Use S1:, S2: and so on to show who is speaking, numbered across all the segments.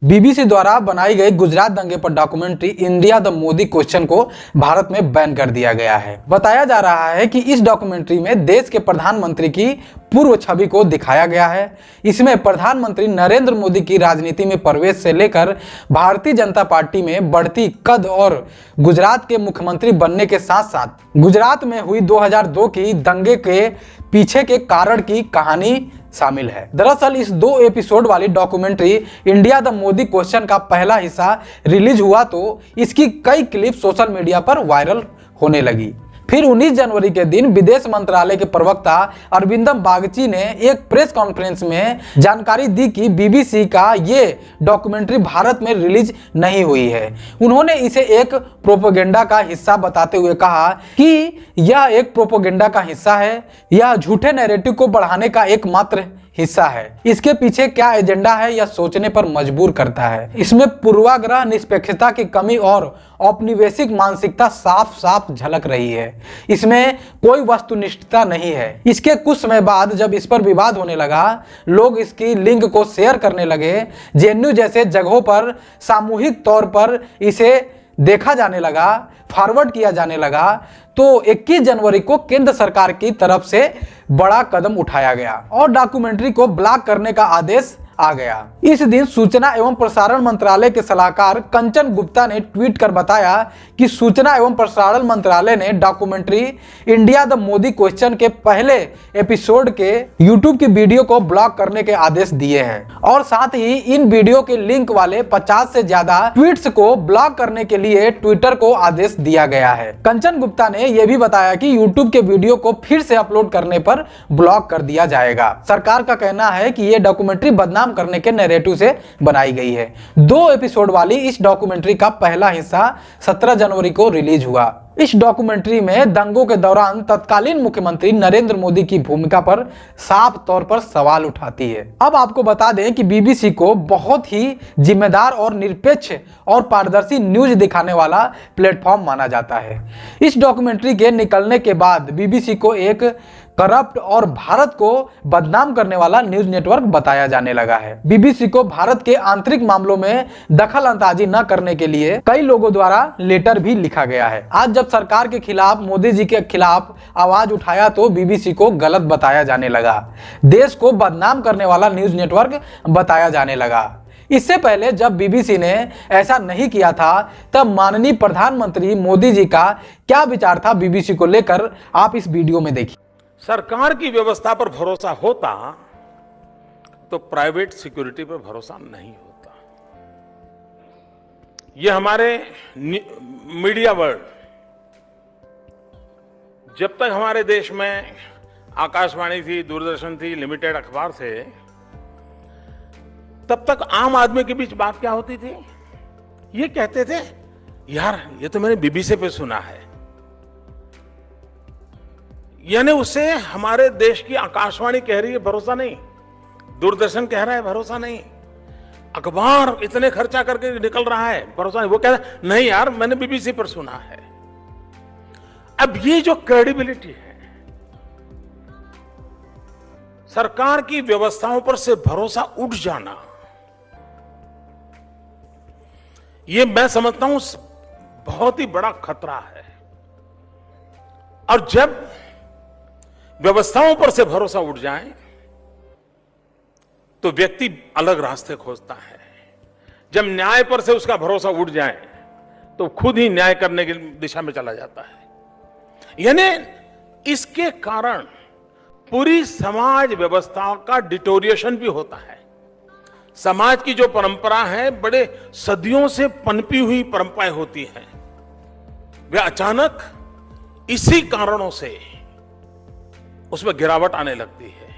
S1: BBC द्वारा बनाई गई गुजरात दंगे पर documentary India the Modi question को भारत में बैन कर दिया गया है। बताया जा रहा है कि इस डॉक्यूमेंट्री में देश के प्रधानमंत्री की पूर्व छवि को दिखाया गया है। इसमें प्रधानमंत्री नरेंद्र मोदी की राजनीति में प्रवेश से लेकर भारतीय जनता पार्टी में बढ़ती कद और गुजरात के मुख्यमंत्री बनने के साथ साथ गुजरात में हुई 2002 की दंगे के पीछे के कारण की कहानी शामिल है। दरअसल इस 2 एपिसोड वाली documentary India the Modi question का पहला हिस्सा रिलीज हुआ तो इसकी कई क्लिप सोशल मीडिया पर वायरल होने लगी। फिर 19 जनवरी के दिन विदेश मंत्रालय के प्रवक्ता अरविंदम बागची ने एक प्रेस कॉन्फ्रेंस में जानकारी दी कि बीबीसी का ये डॉक्यूमेंट्री भारत में रिलीज नहीं हुई है। उन्होंने इसे एक प्रोपेगेंडा का हिस्सा बताते हुए कहा कि यह एक प्रोपेगेंडा का हिस्सा है, यह झूठे नैरेटिव को बढ़ाने का एकमात्र हिस्सा है। इसके पीछे क्या एजेंडा है यह सोचने पर मजबूर करता है। इसमें पूर्वाग्रह, निष्पक्षता की कमी और औपनिवेशिक मानसिकता साफ साफ झलक रही है। इसमें कोई वस्तुनिष्ठता नहीं है। इसके कुछ समय बाद जब इस पर विवाद होने लगा, लोग इसकी लिंक को शेयर करने लगे, जेएनयू जैसे जगहों पर सामूहिक तौर पर इसे देखा जाने लगा, फॉरवर्ड किया जाने लगा, तो 21 जनवरी को केंद्र सरकार की तरफ से बड़ा कदम उठाया गया और डॉक्यूमेंट्री को ब्लॉक करने का आदेश आ गया। इस दिन सूचना एवं प्रसारण मंत्रालय के सलाहकार कंचन गुप्ता ने ट्वीट कर बताया कि सूचना एवं प्रसारण मंत्रालय ने documentary India the Modi question के पहले एपिसोड के यूट्यूब की वीडियो को ब्लॉक करने के आदेश दिए हैं और साथ ही इन वीडियो के लिंक वाले 50 से ज्यादा ट्वीट्स को ब्लॉक करने के लिए ट्विटर को आदेश दिया गया है। कंचन गुप्ता ने यह भी बताया कि यूट्यूब के वीडियो को फिर से अपलोड करने पर ब्लॉक कर दिया जाएगा। सरकार का कहना है कि यह डॉक्यूमेंट्री बदनाम करने के नैरेटिव से बनाई गई है। 2 एपिसोड वाली इस डॉक्यूमेंट्री का पहला हिस्सा 17 जनवरी को रिलीज हुआ। इस डॉक्यूमेंट्री में दंगों के दौरान तत्कालीन मुख्यमंत्री नरेंद्र मोदी की भूमिका पर साफ तौर पर सवाल उठाती है। अब आपको बता दें कि बीबीसी को बहुत ही जिम्मेदार और निरपेक्ष और पारदर्शी न्यूज दिखाने वाला प्लेटफॉर्म माना जाता है। इस डॉक्यूमेंट्री के निकलने के बाद बीबीसी को एक करप्ट और भारत को बदनाम करने वाला न्यूज नेटवर्क बताया जाने लगा है। बीबीसी को भारत के आंतरिक मामलों में दखल अंदाजी न करने के लिए कई लोगों द्वारा लेटर भी लिखा गया है। आज जब सरकार के खिलाफ, मोदी जी के खिलाफ आवाज उठाया तो बीबीसी को गलत बताया जाने लगा, देश को बदनाम करने वाला न्यूज नेटवर्क बताया जाने लगा। इससे पहले जब बीबीसी ने ऐसा नहीं किया था तब माननीय प्रधानमंत्री मोदी जी का क्या विचार था बीबीसी को लेकर, आप इस वीडियो में देखिए।
S2: सरकार की व्यवस्था पर भरोसा होता तो प्राइवेट सिक्योरिटी पर भरोसा नहीं होता। ये हमारे मीडिया वर्ल्ड, जब तक हमारे देश में आकाशवाणी थी, दूरदर्शन थी, लिमिटेड अखबार थे, तब तक आम आदमी के बीच बात क्या होती थी? ये कहते थे, यार ये तो मैंने बीबीसी पे सुना है, यानी उससे हमारे देश की आकाशवाणी कह रही है भरोसा नहीं, दूरदर्शन कह रहा है भरोसा नहीं, अखबार इतने खर्चा करके निकल रहा है भरोसा नहीं। वो कह रहा है नहीं यार मैंने बीबीसी पर सुना है। अब ये जो क्रेडिबिलिटी है, सरकार की व्यवस्थाओं पर से भरोसा उठ जाना, ये मैं समझता हूं बहुत ही बड़ा खतरा है। और जब व्यवस्थाओं पर से भरोसा उठ जाए तो व्यक्ति अलग रास्ते खोजता है। जब न्याय पर से उसका भरोसा उठ जाए तो खुद ही न्याय करने की दिशा में चला जाता है। यानी इसके कारण पूरी समाज व्यवस्था का डिटोरिएशन भी होता है। समाज की जो परंपरा है, बड़े सदियों से पनपी हुई परंपराएं होती हैं, वे अचानक इसी कारणों से उसमें गिरावट आने लगती है।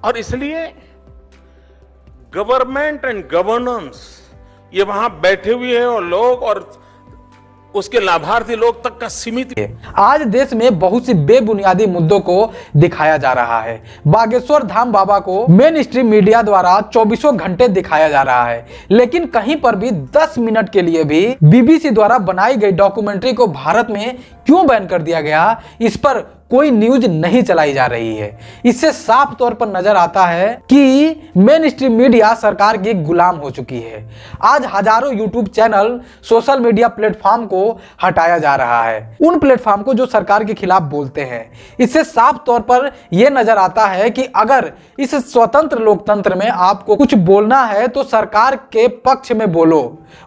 S2: और इसलिए गवर्नमेंट एंड गवर्नेंस ये वहां बैठे हुए हैं और लोग और उसके लाभार्थी लोग तक का सीमित है।
S1: आज देश में बहुत सी बेबुनियादी मुद्दों को दिखाया जा रहा है। बागेश्वर धाम बाबा को मेन स्ट्रीम मीडिया द्वारा 24 घंटे दिखाया जा रहा है, लेकिन कहीं पर भी 10 मिनट के लिए भी बीबीसी द्वारा बनाई गई डॉक्यूमेंट्री को भारत में क्यों बैन कर दिया गया, इस पर कोई न्यूज नहीं चलाई जा रही है। इससे साफ तौर पर नजर आता है कि मेन स्ट्रीम मीडिया सरकार की गुलाम हो चुकी है। आज हजारों YouTube channel, social media platform को हटाया जा रहा है, उन प्लेटफॉर्म को जो सरकार के खिलाफ बोलते हैं। इससे साफ तौर पर यह नजर आता है कि अगर इस स्वतंत्र लोकतंत्र में आपको कुछ बोलना है तो सरकार के पक्ष में बोलो,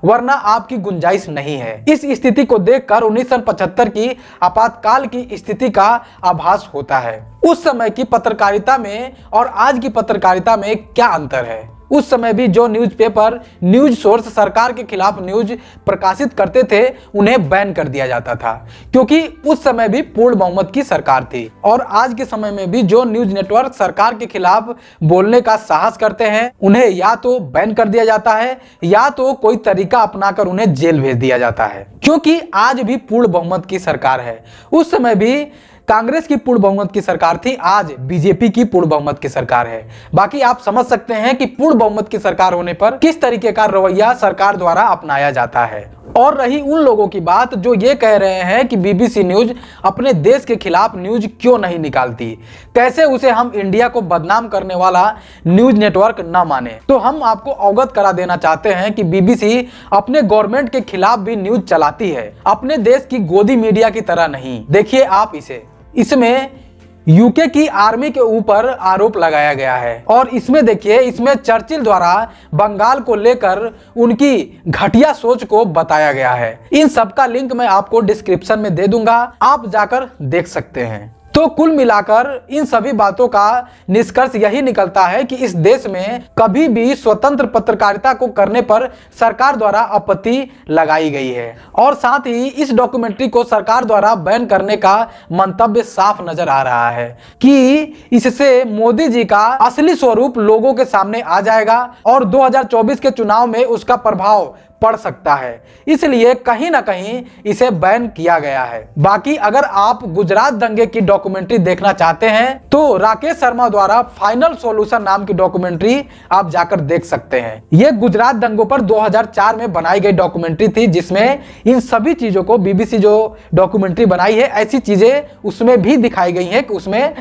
S1: वरना आपकी गुंजाइश नहीं है। इस स्थिति को देखकर 1975 की आपातकाल की स्थिति का आभास होता है। उस समय की पत्रकारिता में और आज की पत्रकारिता में क्या अंतर है? उस समय भी जो न्यूज़पेपर, न्यूज सोर्स सरकार के खिलाफ न्यूज प्रकाशित करते थे, उन्हें बैन कर दिया जाता था, क्योंकि उस समय भी पूर्ण बहुमत की सरकार थी। और आज के समय में भी जो न्यूज नेटवर्क सरकार के खिलाफ बोलने का साहस करते हैं, उन्हें या तो बैन कर दिया जाता है या तो कोई तरीका अपनाकर उन्हें जेल भेज दिया जाता है, क्योंकि आज भी पूर्ण बहुमत की सरकार है। उस समय भी कांग्रेस की पूर्ण बहुमत की सरकार थी, आज बीजेपी की पूर्ण बहुमत की सरकार है। बाकी आप समझ सकते हैं कि पूर्ण बहुमत की सरकार होने पर किस तरीके का रवैया सरकार द्वारा अपनाया जाता है। और रही उन लोगों की बात जो ये कह रहे हैं कि बीबीसी न्यूज अपने देश के खिलाफ न्यूज क्यों नहीं निकालती, कैसे उसे हम इंडिया को बदनाम करने वाला न्यूज नेटवर्क न माने, तो हम आपको अवगत करा देना चाहते हैं कि बीबीसी अपने गवर्नमेंट के खिलाफ भी न्यूज चलाती है, अपने देश की गोदी मीडिया की तरह नहीं। देखिए आप इसमें यूके की आर्मी के ऊपर आरोप लगाया गया है, और इसमें देखिए, इसमें चर्चिल द्वारा बंगाल को लेकर उनकी घटिया सोच को बताया गया है। इन सब का लिंक मैं आपको डिस्क्रिप्शन में दे दूंगा, आप जाकर देख सकते हैं। तो कुल मिलाकर इन सभी बातों का निष्कर्ष यही निकलता है कि इस देश में कभी भी स्वतंत्र पत्रकारिता को करने पर सरकार द्वारा आपत्ति लगाई गई है, और साथ ही इस डॉक्यूमेंट्री को सरकार द्वारा बैन करने का मंतव्य साफ नजर आ रहा है कि इससे मोदी जी का असली स्वरूप लोगों के सामने आ जाएगा और 2024 के चुनाव में उसका प्रभाव पड़ सकता है। इसलिए कहीं ना कहीं इसे बैन किया गया है। बाकी अगर आप गुजरात दंगे की डॉक्यूमेंट्री देखना चाहते हैं तो राकेश शर्मा द्वारा फाइनल सॉल्यूशन नाम की डॉक्यूमेंट्री आप जाकर देख सकते हैं। यह गुजरात दंगों पर 2004 में बनाई गई डॉक्यूमेंट्री थी, जिसमें इन सभी चीजों को बीबीसी जो डॉक्यूमेंट्री बनाई है, ऐसी चीजें उसमें भी दिखाई गई है कि उसमें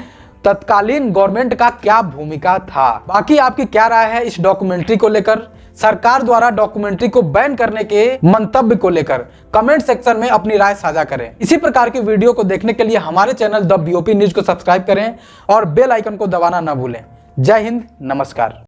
S1: तत्कालीन गवर्नमेंट का क्या भूमिका था। बाकी आपकी क्या राय है इस डॉक्यूमेंट्री को लेकर, सरकार द्वारा डॉक्यूमेंट्री को बैन करने के मंतव्य को लेकर? कमेंट सेक्शन में अपनी राय साझा करें। इसी प्रकार की वीडियो को देखने के लिए हमारे चैनल द बीओपी न्यूज को सब्सक्राइब करें और बेल आइकन को दबाना न भूलें। जय हिंद, नमस्कार।